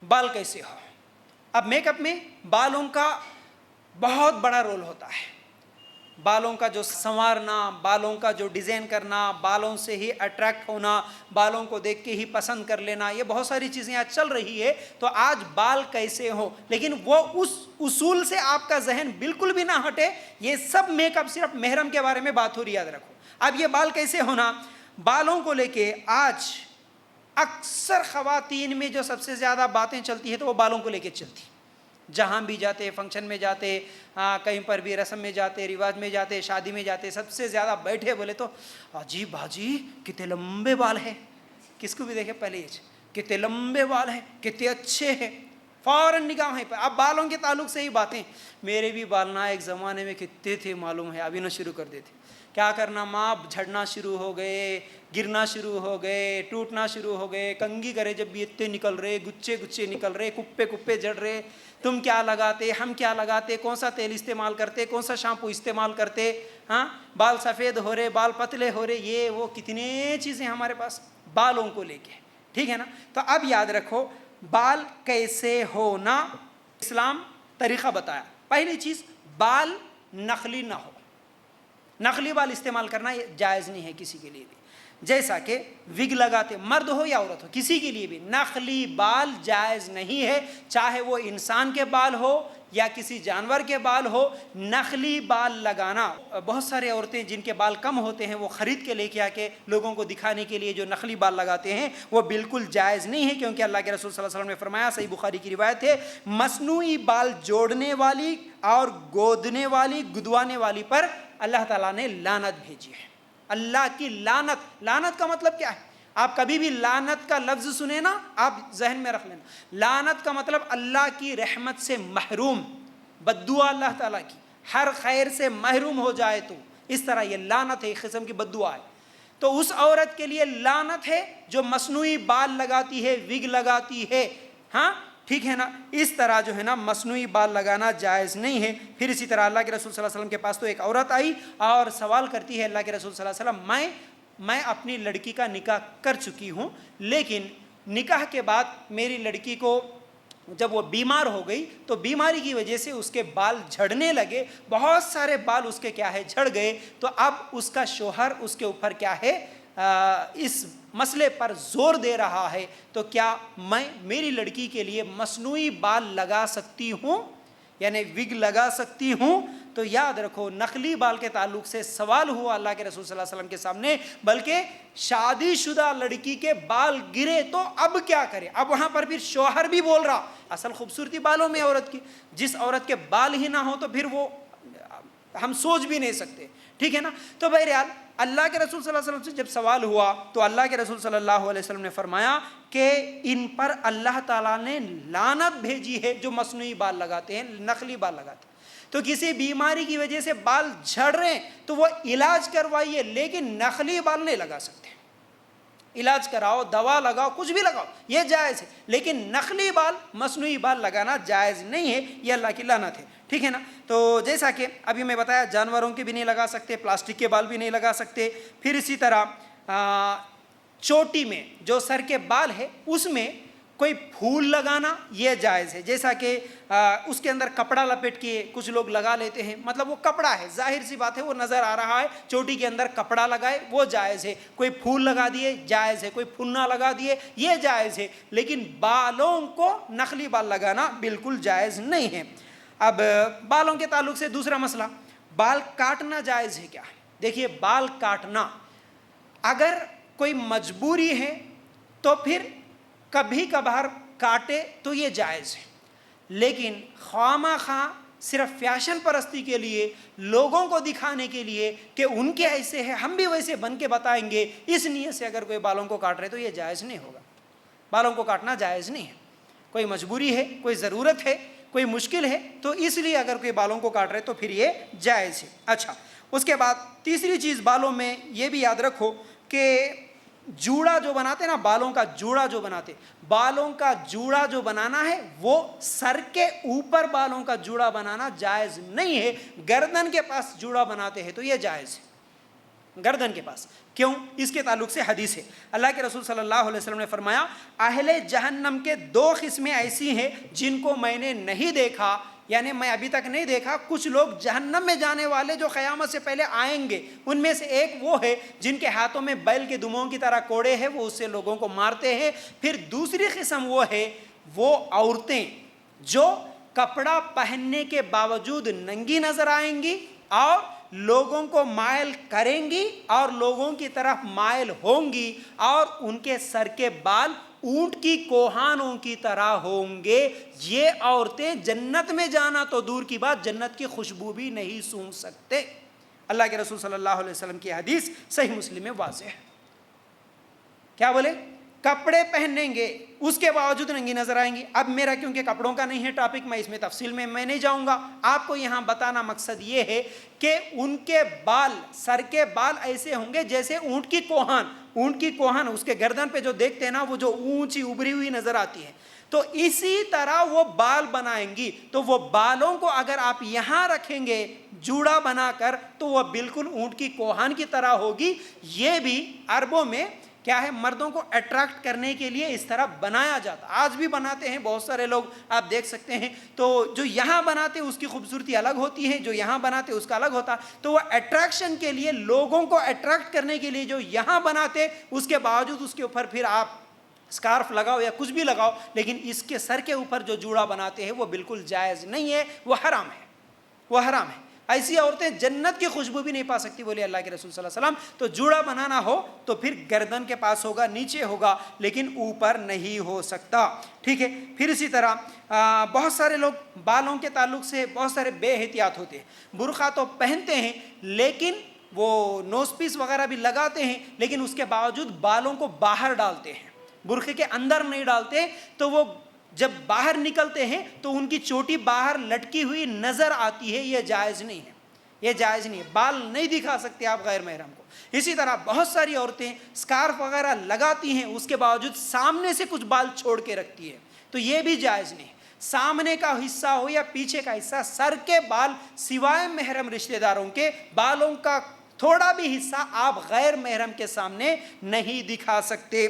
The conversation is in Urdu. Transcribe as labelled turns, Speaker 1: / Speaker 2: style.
Speaker 1: بال کیسے ہو. اب میک اپ میں بالوں کا بہت بڑا رول ہوتا ہے. بالوں کا جو سنوارنا، بالوں کا جو ڈیزائن کرنا، بالوں سے ہی اٹریکٹ ہونا، بالوں کو دیکھ کے ہی پسند کر لینا، یہ بہت ساری چیزیں آج چل رہی ہے. تو آج بال کیسے ہو، لیکن وہ اس اصول سے آپ کا ذہن بالکل بھی نہ ہٹے. یہ سب میک اپ صرف محرم کے بارے میں بات ہو رہی، یاد رکھو. اب یہ بال کیسے ہونا، بالوں کو لے کے آج اکثر خواتین میں جو سب سے زیادہ باتیں چلتی ہے تو وہ بالوں کو لے کے چلتی. جہاں بھی جاتے، فنکشن میں جاتے، کہیں پر بھی رسم میں جاتے، رواج میں جاتے، شادی میں جاتے، سب سے زیادہ بیٹھے بولے تو جی باجی کتنے لمبے بال ہیں. کس کو بھی دیکھے پہلے یہ کتنے لمبے بال ہیں، کتنے اچھے ہیں، فوراً نگاہیں پہ. اب بالوں کے تعلق سے ہی باتیں. میرے بھی بال نہ ایک زمانے میں کتنے تھے معلوم ہے، ابھی نہ شروع کر دیتے. کیا کرنا ماں، جھڑنا شروع ہو گئے، گرنا شروع ہو گئے، ٹوٹنا شروع ہو گئے. کنگھی کرے جب بھی اتنے نکل رہے، گچھے گچھے نکل رہے، کپے کپے جڑ رہے. تم کیا لگاتے، ہم کیا لگاتے، کون سا تیل استعمال کرتے، کون سا شیمپو استعمال کرتے. ہاں، بال سفید ہو رہے، بال پتلے ہو رہے، یہ وہ کتنے چیزیں ہمارے پاس بالوں کو لے کے. ٹھیک ہے نا. تو اب یاد رکھو بال کیسے ہونا، اسلام طریقہ بتایا. پہلی چیز، بال نخلی نہ ہو. نقلی بال استعمال کرنا یہ جائز نہیں ہے کسی کے لیے بھی. جیسا کہ وگ لگاتے، مرد ہو یا عورت ہو، کسی کے لیے بھی نقلی بال جائز نہیں ہے. چاہے وہ انسان کے بال ہو یا کسی جانور کے بال ہو، نقلی بال لگانا. بہت سارے عورتیں جن کے بال کم ہوتے ہیں وہ خرید کے لے کے آ کے لوگوں کو دکھانے کے لیے جو نقلی بال لگاتے ہیں وہ بالکل جائز نہیں ہے. کیونکہ اللہ کے رسول صلی اللہ علیہ وسلم نے فرمایا، صحیح بخاری کی روایت ہے، مصنوعی بال جوڑنے والی اور گودنے والی، گدوانے والی پر اللہ تعالیٰ نے لعنت بھیجی ہے. اللہ کی لعنت. لعنت کا مطلب کیا ہے؟ آپ کبھی بھی لعنت کا لفظ سنیں نا، آپ ذہن میں رکھ لینا. لعنت کا مطلب اللہ کی رحمت سے محروم، بددعا اللہ تعالیٰ کی، ہر خیر سے محروم ہو جائے تو اس طرح یہ لعنت ہے، ایک قسم کی بددعا ہے. تو اس عورت کے لیے لعنت ہے جو مصنوعی بال لگاتی ہے، وگ لگاتی ہے. ہاں ٹھیک ہے نا. اس طرح جو ہے نا مصنوعی بال لگانا جائز نہیں ہے. پھر اسی طرح اللہ کے رسول صلی اللہ علیہ وسلم کے پاس تو ایک عورت آئی اور سوال کرتی ہے، اللہ کے رسول صلی اللہ علیہ وسلم، میں اپنی لڑکی کا نکاح کر چکی ہوں، لیکن نکاح کے بعد میری لڑکی کو جب وہ بیمار ہو گئی تو بیماری کی وجہ سے اس کے بال جھڑنے لگے، بہت سارے بال اس کے کیا ہے جھڑ گئے. تو اب اس کا شوہر اس کے اوپر کیا ہے اس مسئلے پر زور دے رہا ہے. تو کیا میں میری لڑکی کے لیے مصنوعی بال لگا سکتی ہوں، یعنی وگ لگا سکتی ہوں؟ تو یاد رکھو نقلی بال کے تعلق سے سوال ہوا اللہ کے رسول صلی اللہ علیہ وسلم کے سامنے، بلکہ شادی شدہ لڑکی کے بال گرے تو اب کیا کرے. اب وہاں پر پھر شوہر بھی بول رہا، اصل خوبصورتی بالوں میں عورت کی، جس عورت کے بال ہی نہ ہو تو پھر وہ ہم سوچ بھی نہیں سکتے. ٹھیک ہے نا. تو بہرحال اللہ کے رسول صلی اللہ علیہ وسلم سے جب سوال ہوا تو اللہ کے رسول صلی اللہ علیہ وسلم نے فرمایا کہ ان پر اللہ تعالیٰ نے لعنت بھیجی ہے جو مصنوعی بال لگاتے ہیں، نقلی بال لگاتے ہیں. تو کسی بیماری کی وجہ سے بال جھڑ رہے ہیں تو وہ علاج کروائیے، لیکن نقلی بال نہیں لگا سکتے. علاج کراؤ، دوا لگاؤ، کچھ بھی لگاؤ، یہ جائز ہے، لیکن نقلی بال، مصنوعی بال لگانا جائز نہیں ہے. یہ اللہ کی لعنت ہے. ٹھیک ہے نا. تو جیسا کہ ابھی میں بتایا جانوروں کے بھی نہیں لگا سکتے، پلاسٹک کے بال بھی نہیں لگا سکتے. پھر اسی طرح چوٹی میں جو سر کے بال ہے اس میں کوئی پھول لگانا یہ جائز ہے. جیسا کہ اس کے اندر کپڑا لپیٹ کے کچھ لوگ لگا لیتے ہیں، مطلب وہ کپڑا ہے، ظاہر سی بات ہے وہ نظر آ رہا ہے، چوٹی کے اندر کپڑا لگائے وہ جائز ہے. کوئی پھول لگا دیے جائز ہے، کوئی پھنا لگا دیے یہ جائز ہے، لیکن بالوں کو نقلی بال لگانا بالکل جائز نہیں ہے. اب بالوں کے تعلق سے دوسرا مسئلہ، بال کاٹنا جائز ہے کیا؟ دیکھیے بال کاٹنا اگر کوئی مجبوری ہے تو پھر کبھی کبھار کاٹے تو یہ جائز ہے، لیکن خواہ خواہ صرف فیشن پرستی کے لیے، لوگوں کو دکھانے کے لیے کہ ان کے ایسے ہیں ہم بھی ویسے بن کے بتائیں گے، اس نیت سے اگر کوئی بالوں کو کاٹ رہے تو یہ جائز نہیں ہوگا. بالوں کو کاٹنا جائز نہیں ہے. کوئی مجبوری ہے، کوئی ضرورت ہے، کوئی مشکل ہے، تو اس لیے اگر کوئی بالوں کو کاٹ رہے تو پھر یہ جائز ہے. اچھا، اس کے بعد تیسری چیز بالوں میں یہ بھی یاد رکھو کہ جوڑا جو بناتے نا، بالوں کا جوڑا جو بناتے، بالوں کا جوڑا جو بنانا ہے وہ سر کے اوپر بالوں کا جوڑا بنانا جائز نہیں ہے. گردن کے پاس جوڑا بناتے ہیں تو یہ جائز ہے. گردن کے پاس. کیوں؟ اس کے تعلق سے حدیث ہے. اللہ کے رسول صلی اللہ علیہ وسلم نے فرمایا اہل جہنم کے 2 قسمیں ایسی ہیں جن کو میں نے نہیں دیکھا، یعنی میں ابھی تک نہیں دیکھا. کچھ لوگ جہنم میں جانے والے جو قیامت سے پہلے آئیں گے، ان میں سے ایک وہ ہے جن کے ہاتھوں میں بیل کے دموں کی طرح کوڑے ہیں، وہ اس سے لوگوں کو مارتے ہیں. پھر دوسری قسم وہ ہے وہ عورتیں جو کپڑا پہننے کے باوجود ننگی نظر آئیں گی اور لوگوں کو مائل کریں گی اور لوگوں کی طرف مائل ہوں گی، اور ان کے سر کے بال اونٹ کی کوہانوں کی طرح ہوں گے. یہ عورتیں جنت میں جانا تو دور کی بات، جنت کی خوشبو بھی نہیں سونگھ سکتے. اللہ کے رسول صلی اللہ علیہ وسلم کی حدیث صحیح مسلم میں واضح ہے. کیا بولے؟ کپڑے پہنیں گے اس کے باوجود ننگی نظر آئیں گی. اب میرا کیونکہ کپڑوں کا نہیں ہے ٹاپک، میں اس میں تفصیل میں نہیں جاؤں گا. آپ کو یہاں بتانا مقصد یہ ہے کہ ان کے بال، سر کے بال ایسے ہوں گے جیسے اونٹ کی کوہان. اونٹ کی کوہان اس کے گردن پہ جو دیکھتے ہیں نا، وہ جو اونچی ابری ہوئی نظر آتی ہے، تو اسی طرح وہ بال بنائیں گی. تو وہ بالوں کو اگر آپ یہاں رکھیں گے جوڑا بنا کر، تو وہ بالکل اونٹ کی کوہان کی طرح ہوگی. یہ بھی عربوں میں کیا ہے، مردوں کو اٹریکٹ کرنے کے لیے اس طرح بنایا جاتا. آج بھی بناتے ہیں بہت سارے لوگ، آپ دیکھ سکتے ہیں. تو جو یہاں بناتے اس کی خوبصورتی الگ ہوتی ہے، جو یہاں بناتے اس کا الگ ہوتا. تو وہ اٹریکشن کے لیے، لوگوں کو اٹریکٹ کرنے کے لیے جو یہاں بناتے، اس کے باوجود اس کے اوپر پھر آپ اسکارف لگاؤ یا کچھ بھی لگاؤ، لیکن اس کے سر کے اوپر جو جوڑا بناتے ہیں وہ بالکل جائز نہیں ہے، وہ حرام ہے، وہ حرام ہے. ایسی عورتیں جنت کی خوشبو بھی نہیں پا سکتی بولے اللہ کے رسول صلی اللہ علیہ وسلم. تو جوڑا بنانا ہو تو پھر گردن کے پاس ہوگا، نیچے ہوگا، لیکن اوپر نہیں ہو سکتا. ٹھیک ہے. پھر اسی طرح بہت سارے لوگ بالوں کے تعلق سے بہت سارے بے احتیاط ہوتے ہیں. برقع تو پہنتے ہیں لیکن وہ نوز پیس وغیرہ بھی لگاتے ہیں، لیکن اس کے باوجود بالوں کو باہر ڈالتے ہیں، برقعے کے اندر نہیں ڈالتے. تو وہ جب باہر نکلتے ہیں تو ان کی چوٹی باہر لٹکی ہوئی نظر آتی ہے. یہ جائز نہیں ہے، یہ جائز نہیں ہے. بال نہیں دکھا سکتے آپ غیر محرم کو. اسی طرح بہت ساری عورتیں اسکارف وغیرہ لگاتی ہیں، اس کے باوجود سامنے سے کچھ بال چھوڑ کے رکھتی ہے، تو یہ بھی جائز نہیں ہے. سامنے کا حصہ ہو یا پیچھے کا حصہ، سر کے بال سوائے محرم رشتہ داروں کے بالوں کا تھوڑا بھی حصہ آپ غیر محرم کے سامنے نہیں دکھا سکتے.